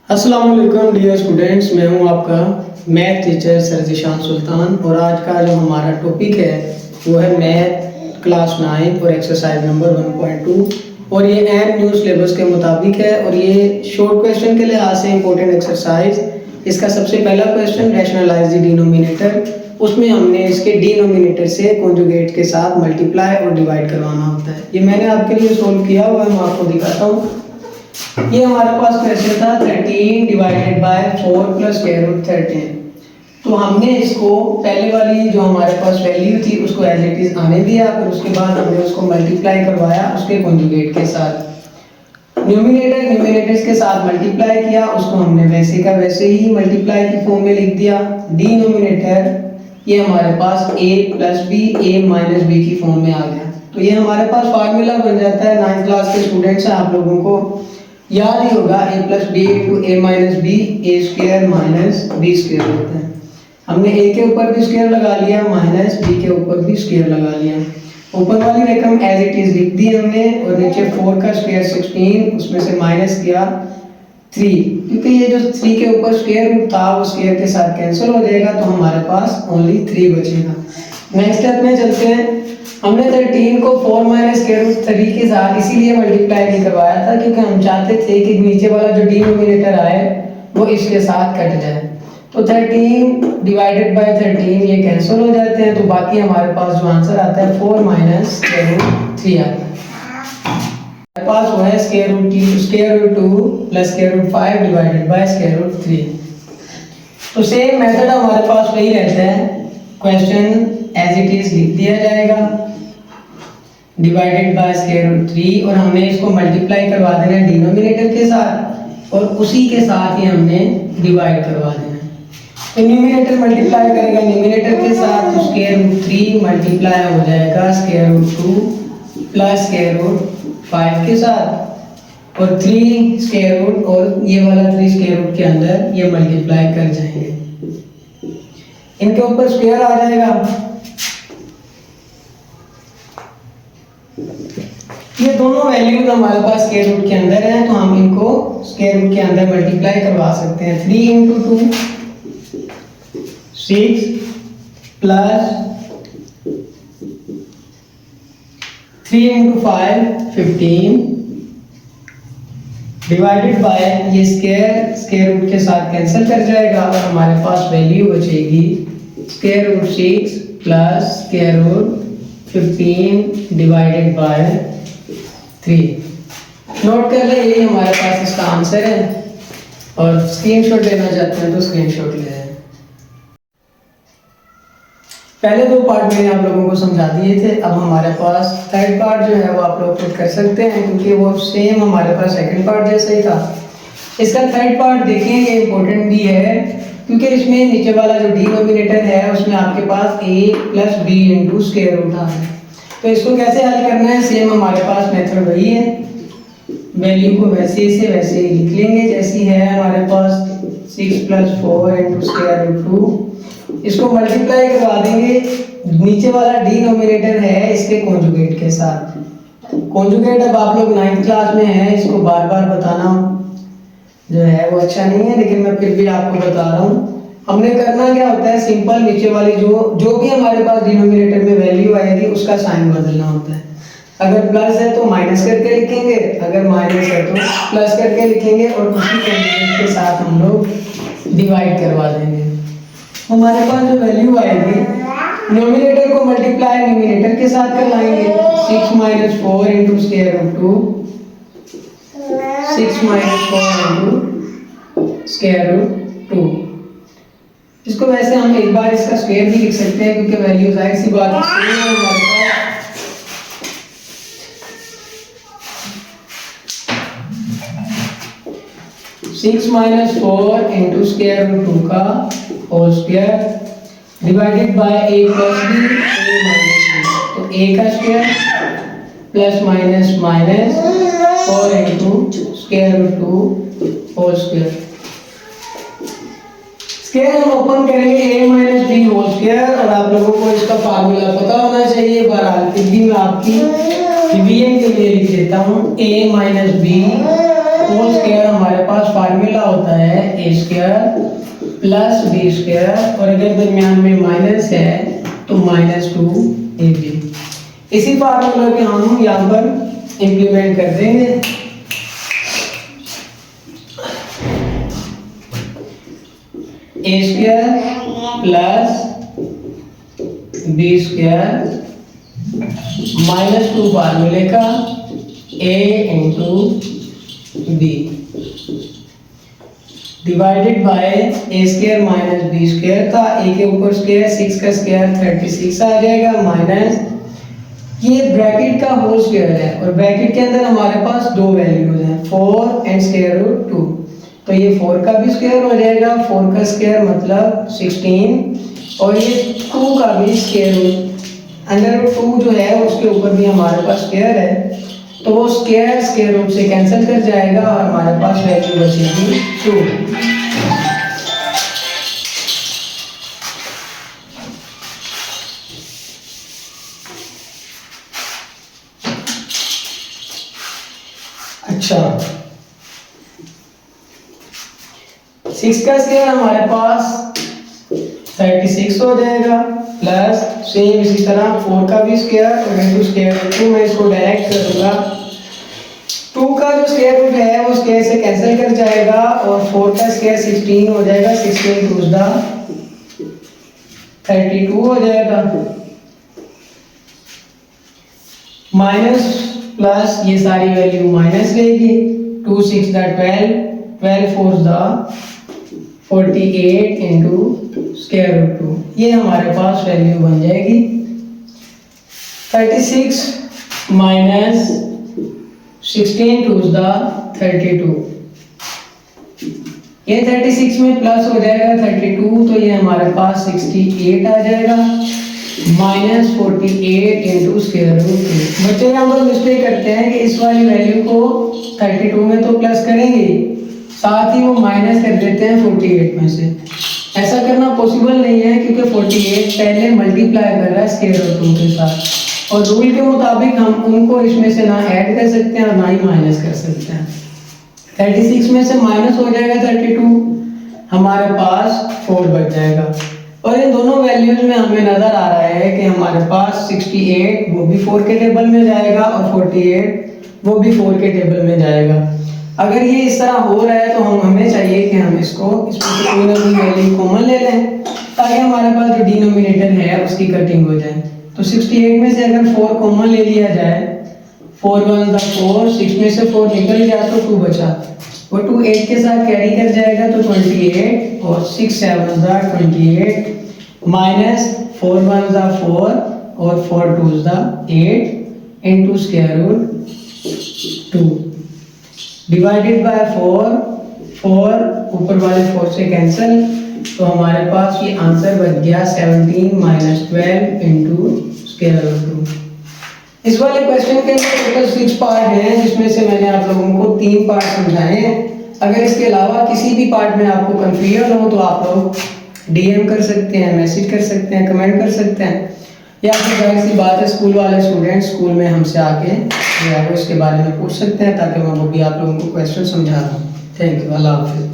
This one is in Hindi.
अस्सलाम वालेकुम डियर स्टूडेंट्स, मैं हूं आपका मैथ टीचर सर ज़ीशान सुल्तान। और आज का जो हमारा टॉपिक है वो है मैथ क्लास 9 और एक्सरसाइज नंबर 1.2। और ये एंड न्यू सिलेबस के मुताबिक है और ये शॉर्ट क्वेश्चन के लिहाज से इंपॉर्टेंट एक्सरसाइज। इसका सबसे पहला क्वेश्चन रैशनलाइज द डिनोमिनेटर, उसमें हमने इसके डिनोमिनेटर से कॉन्जुगेट के साथ मल्टीप्लाई और डिवाइड करवाना होता है। ये मैंने आपके लिए सोल्व किया हुआ है, मैं आपको दिखाता हूँ। ये हमारे पास क्वेश्चन था 13 divided by 4 plus square root 13। तो हमने इसको पहले वाली जो हमारे पास वैल्यू थी उसको एज इट इज आने दिया, फिर उसके बाद हमने उसको मल्टीप्लाई करवाया उसके कॉन्जुगेट के साथ। न्यूमिनेटर्स के साथ मल्टीप्लाई किया, उसको हमने वैसे का वैसे ही मल्टीप्लाई की फॉर्म में लिख दिया। डिनोमिनेटर ये हमारे पास a plus B a minus B की फॉर्म में आ गया। तो ये हमारे पास फार्मूला बन जाता है। 9th क्लास के स्टूडेंट्स हैं, आप लोगों को याद ही होगा a plus B into A minus B A square minus B square होता है। हमने a के ऊपर भी स्क्वायर लगा लिया, माइनस b के ऊपर भी स्क्वायर लगा लिया। ऊपर वाली रकम एज इट इज लिख दी हमने और नीचे 4 का स्क्वायर 16, उसमें से माइनस किया 3, क्योंकि ये जो 3 के ऊपर स्क्वायर रूट था वो स्क्वायर के साथ कैंसिल हो जाएगा, तो हमारे पास ओनली 3 बचेगा। नेक्स्ट स्टेप में चलते हैं। हमने 13 को 4 माइनस स्क्वायर रूट 3 के साथ इसीलिए मल्टीप्लाई नहीं करवाया था क्योंकि हम चाहते थे कि नीचे वाला जो डिनोमिनेटर आए वो इसके साथ कट जाए। तो 13 डिवाइडेड बाय 13 ये कैंसिल हो जाते हैं, तो बाकी हमारे पास जो आंसर आता है 4 माइनस स्क्वायर रूट 3 आता है। हमारे पास वो है square root 2 plus square root 5 divided by square root 3। तो सेम मेथड हमारे पास वही रहता है, क्वेश्चन एज इट इज लिख दिया जाएगा डिवाइडेड बाय स्क्वायर रूट 3 और हमने इसको मल्टीप्लाई करवा देना है डिनोमिनेटर के साथ और उसी के साथ ही हमने डिवाइड करवा देना है। तो न्यूमिनेटर मल्टीप्लाई करेगा न्यूमिनेटर के साथ, तो स्क्वायर रूट 3 मल्टीप्लाई हो जाएगा square root 2 plus square root 5 के साथ और 3 स्क्वायर रूट और ये वाला 3 स्क्वायर रूट के अंदर ये मल्टीप्लाई कर जाएंगे, इनके ऊपर स्क्वायर आ जाएगा। ये दोनों वैल्यूज हमारे पास स्क्वायर रूट के अंदर हैं, तो हम इनको स्क्वायर रूट के अंदर मल्टीप्लाई करवा सकते हैं। 3 into 2 6 plus 3 into 5 15 divided by ये स्क्वायर रूट के साथ कैंसिल कर जाएगा और हमारे पास वैल्यू बचेगी square root 6 plus square root 15 divided by 3। Note कर ले, यही हमारे पास इसका आंसर है और स्क्रीनशॉट लेना चाहते हैं तो स्क्रीनशॉट ले लें। पहले 2 पार्ट मैंने आप लोगों को समझा दिए थे, अब हमारे पास थर्ड पार्ट जो है वो आप लोग खुद कर सकते हैं क्योंकि वो सेम हमारे पास सेकंड पार्ट जैसा ही था। इसका थर्ड पार्ट देखें, ये इंपॉर्टेंट भी है क्योंकि इसमें नीचे वाला जो डिनोमिनेटर है उसमें आपके पास a plus B into square root आ है। तो इसको कैसे हल करना है, सेम हमारे पास मेथड वही है, वैल्यू को वैसे से वैसे ही लिख लेंगे जैसी है हमारे पास 6 प्लस 4 इंटू स्क्वायर रूट 2। इसको मल्टीप्लाई करवा देंगे, नीचे वाला डिनोमिनेटर है इसके कॉन्जुगेट के साथ। कॉन्जुगेट अब आप लोग 9th क्लास में हैं, इसको बार बार बताना जो है वो अच्छा नहीं है, लेकिन मैं फिर भी आपको बता रहा हूँ। हमने करना क्या होता है, सिंपल नीचे वाली जो भी हमारे पास डिनोमिनेटर में वैल्यू आएगी उसका साइन बदलना होता है। अगर प्लस है तो माइनस करके लिखेंगे, अगर माइनस है तो प्लस करके लिखेंगे और उसी कॉन्जुगेट के साथ हम लोग डिवाइड करवा देंगे। हमारे पास जो वैल्यू आएगी डिनोमिनेटर को मल्टीप्लाई न्यूमिनेटर के साथ करवाएंगे। 6 minus 4 into square root 2 6 minus 4 into square root 2। इसको वैसे हम एक बार इसका स्क्वायर भी लिख सकते हैं क्योंकि वैल्यू जाहिर सी बात है हमारे पास 6 माइनस 4 इंटू स्क्वायर रूट 2 का whole square divided by a plus b a minus b। तो a का square plus minus minus 4 into square root 2 whole square. Square हम ओपन करेंगे a minus B whole square और आप लोगों को इसका फार्मूला पता होना चाहिए। बहरहाल फिर भी मैं आपकी रिवीजन के लिए लिख देता हूँ a minus B whole square हमारे पास फार्मूला होता है A square plus B square, और अगर दरमियान में माइनस है तो -2ab। इसी फार्मूला के हम यहाँ पर इंप्लीमेंट कर देंगे। A square plus B square -2 फार्मूले का a into B divided by A square minus B square था, a के ऊपर स्क्वायर 6 का स्क्वायर 36 आ जाएगा, माइनस ये ब्रैकेट का होल स्क्वायर है और ब्रैकेट के अंदर हमारे पास दो वैल्यूज हैं 4 एंड स्क्वायर रूट 2, तो ये 4 का भी स्क्वायर हो जाएगा, 4 का स्क्वायर मतलब 16 और ये 2 का भी स्क्वायर रूट अंडर रूट 2 जो है उसके ऊपर भी हमारे पास स्क्वायर है, तो वो स्क्वायर रूट से कैंसिल कर जाएगा और हमारे पास वैल्यू बचेगी 2। अच्छा 6 का स्क्वायर हमारे पास 36 हो जाएगा, प्लस सेम इसी तरह 4 का भी स्क्वायर और इनटू स्क्वायर रूट 2, मैं इसको डायरेक्ट करूंगा। 2 का जो स्क्वायर रूट है वो स्क्वायर से कैंसिल कर जाएगा और 4 का स्क्वायर 16 हो जाएगा, 16 टू द 32 हो जाएगा, माइनस प्लस ये सारी वैल्यू माइनस रहेगी, 2 6 द 12, 12 4 द 48 इंटू स्क्वायर रूट 2, ये हमारे पास वैल्यू बन जाएगी 36 माइनस 16 टू द 32, ये 36 में प्लस हो जाएगा 32, तो ये हमारे पास 68 आ जाएगा, माइनस 48 इंटू स्क्वायर रूट 2। बच्चे यहाँ पर मिस्टेक करते हैं कि इस वाली वैल्यू को 32 में तो प्लस करेंगे, साथ ही वो माइनस कर देते हैं 48 में से। ऐसा करना पॉसिबल नहीं है क्योंकि 48 पहले मल्टीप्लाई कर रहा है स्क्वायर रूट 2 के साथ, और रूल के मुताबिक हम उनको इसमें से ना ऐड कर सकते हैं और ना ही माइनस कर सकते हैं। 36 में से माइनस हो जाएगा 32, हमारे पास 4 बच जाएगा, और इन दोनों वैल्यूज में हमें नजर आ रहा है कि हमारे पास 68 वो भी 4 के टेबल में जाएगा और 48 वो भी 4 के टेबल में जाएगा। अगर ये इस तरह हो रहा है तो हमें चाहिए कि हम इसमें से कोई ना कोई वैल्यू कॉमन ले लें ताकि हमारे पास जो डिनोमिनेटर है उसकी कटिंग हो जाए। तो 68 में से अगर 4 कॉमन ले लिया जाए, 4 1 4, 6 में से 4 निकल गया तो 2 बचा, वो 2 8 के साथ कैरी कर जाएगा तो 28, और 6 7 28 माइनस 4 1 4 और 4 2 8 into square root 2 divided by 4 ऊपर वाले 4 से कैंसिल, तो हमारे पास ये आंसर बच गया 17 माइनस 12 इंटू स्क्वायर रूट 2। इस वाले क्वेश्चन के अंदर टोटल 6 पार्ट हैं जिसमें से मैंने आप लोगों को 3 पार्ट समझाए हैं। अगर इसके अलावा किसी भी पार्ट में आपको कंफ्यूजन हो तो आप लोग डीएम कर सकते हैं, मैसेज कर सकते हैं, कमेंट कर सकते हैं, या फिर जाहिर सी बात है स्कूल वाले स्टूडेंट स्कूल में हमसे आके जो है वो इसके बारे में पूछ सकते हैं ताकि मैं वो भी आप लोगों को क्वेश्चन समझा दूँ। थैंक यू, अल्लाह हाफिज़।